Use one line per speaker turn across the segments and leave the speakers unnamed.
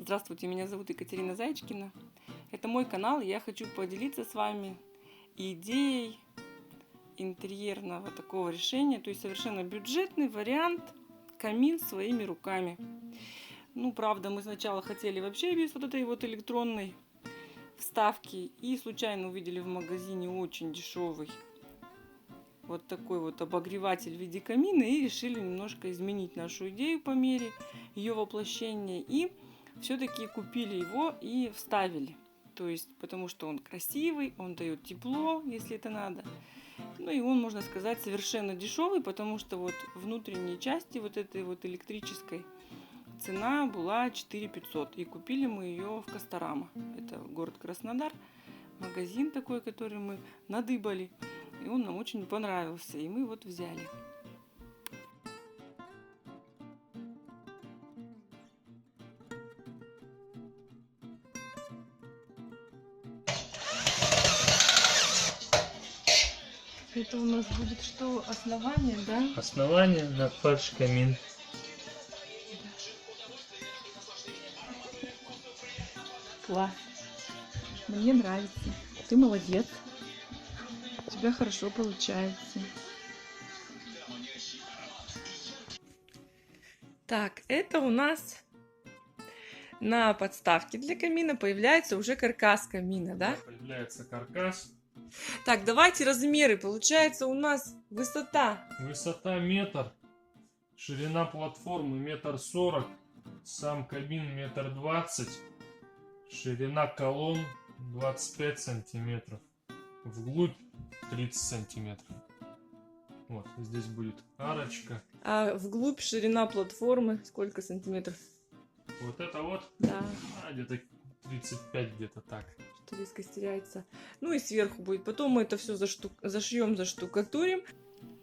Здравствуйте, меня зовут Екатерина Зайчкина. Это мой канал, и я хочу поделиться с вами идеей интерьерного такого решения, то есть совершенно бюджетный вариант камин своими руками. Правда, мы сначала хотели вообще без вот этой вот электронной вставки и случайно увидели в магазине очень дешевый вот такой вот обогреватель в виде камина и решили немножко изменить нашу идею по мере ее воплощения и все-таки купили его и вставили. То есть, потому что он красивый, он дает тепло, если это надо. И он, можно сказать, совершенно дешевый, потому что вот внутренней части вот этой вот электрической цена была 4500. И купили мы ее в Косторома. Это город Краснодар. Магазин такой, который мы надыбали. И он нам очень понравился. И мы вот взяли. Это у нас будет что? Основание, да?
Основание на фарш камин.
Класс. Мне нравится. Ты молодец. У тебя хорошо получается. Так, это у нас на подставке для камина появляется уже каркас камина, да?
Появляется каркас.
Так, давайте размеры. Получается у нас высота.
Высота метр. Ширина платформы 1,40 м. Сам камин 1,20 м. Ширина колонн 25 сантиметров. Вглубь 30 сантиметров. Вот здесь будет арочка.
А вглубь ширина платформы сколько сантиметров?
Вот это вот.
Да.
Где-то 35, где-то так.
Что резкость теряется. И сверху будет. Потом мы это все зашьем, заштукатурим.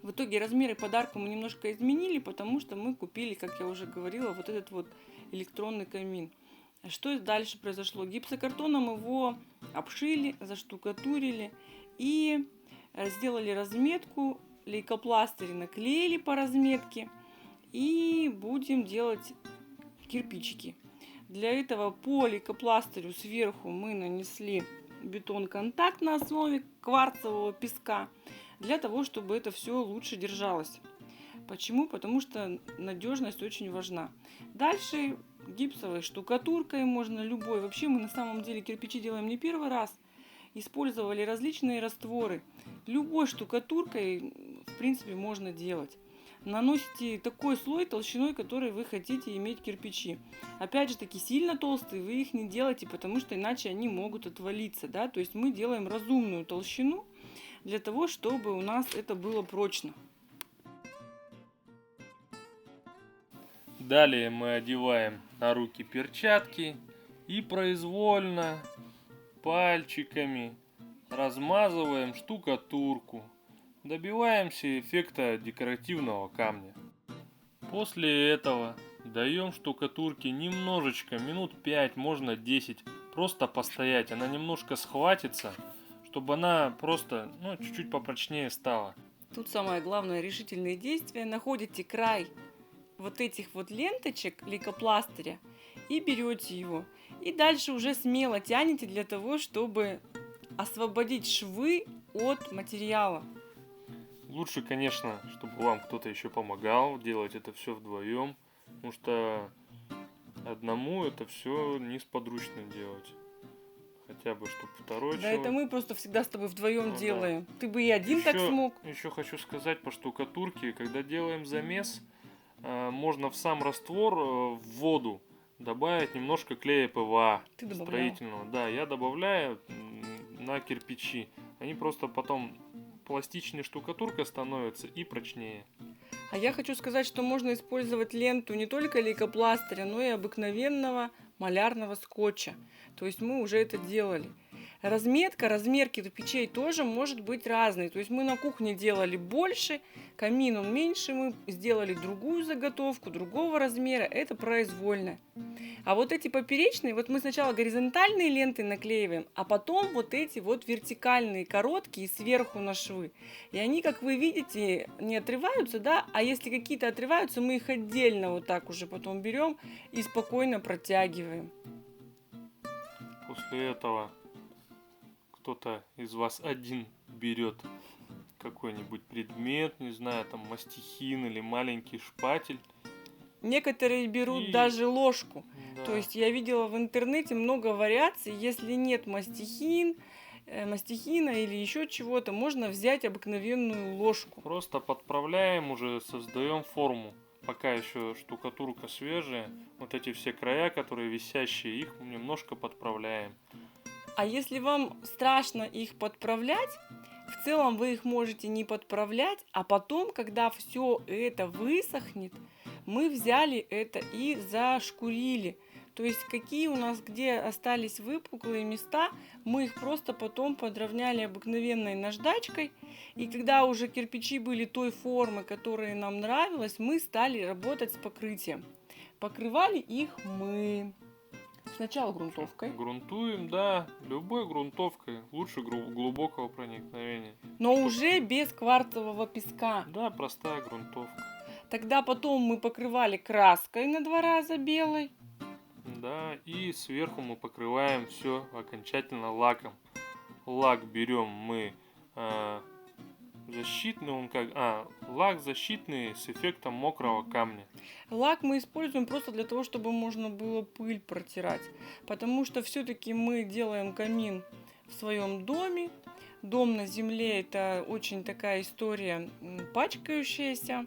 В итоге размеры подарка мы немножко изменили, потому что мы купили, как я уже говорила, вот этот вот электронный камин. Что дальше произошло? Гипсокартоном его обшили, заштукатурили и сделали разметку. Лейкопластырь наклеили по разметке. И будем делать кирпичики. Для этого по лейкопластырю сверху мы нанесли бетон-контакт на основе кварцевого песка, для того, чтобы это все лучше держалось. Почему? Потому что надежность очень важна. Дальше гипсовой штукатуркой можно любой. Вообще мы на самом деле кирпичи делаем не первый раз. Использовали различные растворы. Любой штукатуркой, в принципе, можно делать. Наносите такой слой толщиной, который вы хотите иметь кирпичи. Опять же таки, сильно толстые вы их не делайте, потому что иначе они могут отвалиться. Да? То есть мы делаем разумную толщину для того, чтобы у нас это было прочно.
Далее мы одеваем на руки перчатки и произвольно пальчиками размазываем штукатурку. Добиваемся эффекта декоративного камня. После этого даем штукатурке немножечко, минут 5, можно 10, просто постоять. Она немножко схватится, чтобы она просто чуть-чуть попрочнее стала.
Тут самое главное решительные действия. Находите край вот этих вот ленточек лейкопластыря и берете его. И дальше уже смело тянете для того, чтобы освободить швы от материала.
Лучше, конечно, чтобы вам кто-то еще помогал делать это все вдвоем, потому что одному это все несподручно делать. Хотя бы, чтобы второй
Да,
человек...
это мы просто всегда с тобой вдвоем
да.
делаем. Ты бы и один так смог.
Еще хочу сказать по штукатурке, когда делаем замес, можно в сам раствор, в воду, добавить немножко клея ПВА строительного. Да, я добавляю на кирпичи. Они просто потом пластичнее штукатурка становится и прочнее.
А я хочу сказать, что можно использовать ленту не только лейкопластыря, но и обыкновенного малярного скотча. То есть мы уже это делали. Размер кирпичей тоже может быть разный. То есть мы на кухне делали больше, камин он меньше, мы сделали другую заготовку, другого размера. Это произвольно. А вот эти поперечные, вот мы сначала горизонтальные ленты наклеиваем, а потом вот эти вот вертикальные, короткие, сверху на швы. И они, как вы видите, не отрываются, да, а если какие-то отрываются, мы их отдельно вот так уже потом берем и спокойно протягиваем.
После этого кто-то из вас один берет какой-нибудь предмет, не знаю, там мастихин или маленький шпатель.
Некоторые берут даже ложку.
Да.
То есть я видела в интернете много вариаций. Если нет мастихина или еще чего-то, можно взять обыкновенную ложку.
Просто подправляем уже, создаем форму. Пока еще штукатурка свежая, вот эти все края, которые висящие, их немножко подправляем.
А если вам страшно их подправлять, в целом вы их можете не подправлять, а потом, когда все это высохнет, мы взяли это и зашкурили. То есть какие у нас где остались выпуклые места, мы их просто потом подровняли обыкновенной наждачкой. И когда уже кирпичи были той формы, которая нам нравилась, мы стали работать с покрытием. Покрывали их мы сначала грунтовкой.
Грунтуем, да, любой грунтовкой, лучше глубокого проникновения.
Но уже без кварцевого песка.
Да, простая грунтовка.
Тогда потом мы покрывали краской на 2 раза белой.
Да, и сверху мы покрываем все окончательно лаком. Лак берем мы защитный, лак защитный с эффектом мокрого камня.
Лак мы используем просто для того, чтобы можно было пыль протирать. Потому что все-таки мы делаем камин в своем доме. Дом на земле – это очень такая история пачкающаяся.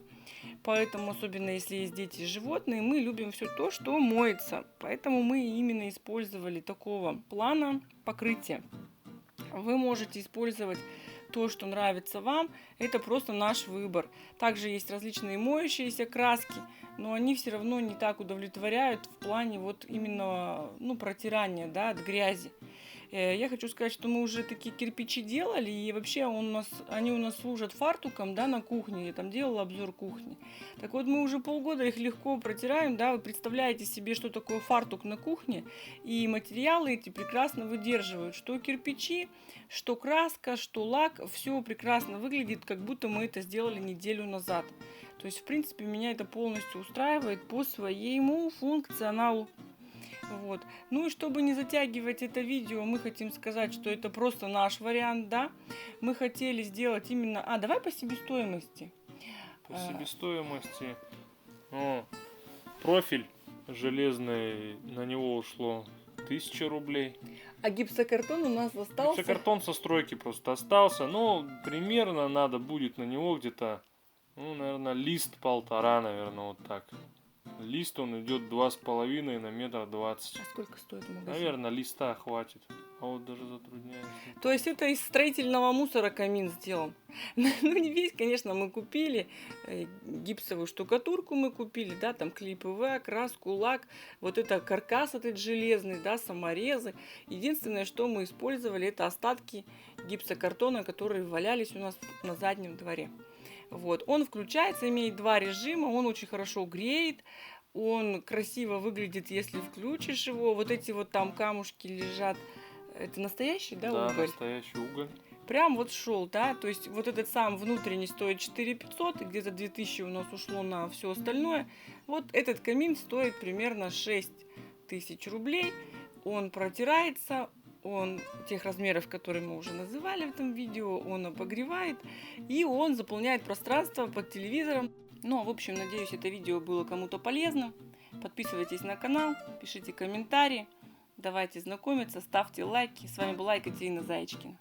Поэтому, особенно если есть дети и животные, мы любим все то, что моется. Поэтому мы именно использовали такого плана покрытия. Вы можете использовать то, что нравится вам, это просто наш выбор. Также есть различные моющиеся краски, но они все равно не так удовлетворяют в плане вот именно протирания, да, от грязи. Я хочу сказать, что мы уже такие кирпичи делали, и вообще они у нас служат фартуком, да, на кухне. Я там делала обзор кухни. Так вот, мы уже полгода их легко протираем, да, вы представляете себе, что такое фартук на кухне, и материалы эти прекрасно выдерживают. Что кирпичи, что краска, что лак, все прекрасно выглядит, как будто мы это сделали неделю назад. То есть, в принципе, меня это полностью устраивает по своему функционалу. Вот. Ну и чтобы не затягивать это видео, мы хотим сказать, что это просто наш вариант, да. Мы хотели сделать именно... давай по себестоимости.
По себестоимости. Профиль железный, на него ушло 1000 рублей.
А гипсокартон у нас остался?
Гипсокартон со стройки просто остался. Но примерно надо будет на него где-то, наверное, лист 1,5, наверное, вот так. Лист он идет 2,5 на 1,20 метра.
А сколько стоит в магазине?
Наверное, листа хватит. А вот даже затрудняюсь.
То есть это из строительного мусора камин сделан. Ну не весь, конечно, мы купили. Гипсовую штукатурку мы купили, да, там клей ПВА, краску, лак. Вот это каркас этот железный, да, саморезы. Единственное, что мы использовали, это остатки гипсокартона, которые валялись у нас на заднем дворе. Вот. Он включается, имеет 2 режима, он очень хорошо греет, он красиво выглядит, если включишь его. Вот эти вот там камушки лежат. Это настоящий, да, уголь? Да,
настоящий уголь.
Прям вот шел, да, то есть вот этот сам внутренний стоит 4500, и где-то 2000 у нас ушло на все остальное. Вот этот камин стоит примерно 6000 рублей, он протирается. Он тех размеров, которые мы уже называли в этом видео, он обогревает и он заполняет пространство под телевизором. Ну, в общем, надеюсь, это видео было кому-то полезно. Подписывайтесь на канал, пишите комментарии, давайте знакомиться, ставьте лайки. С вами была Екатерина Заячкина.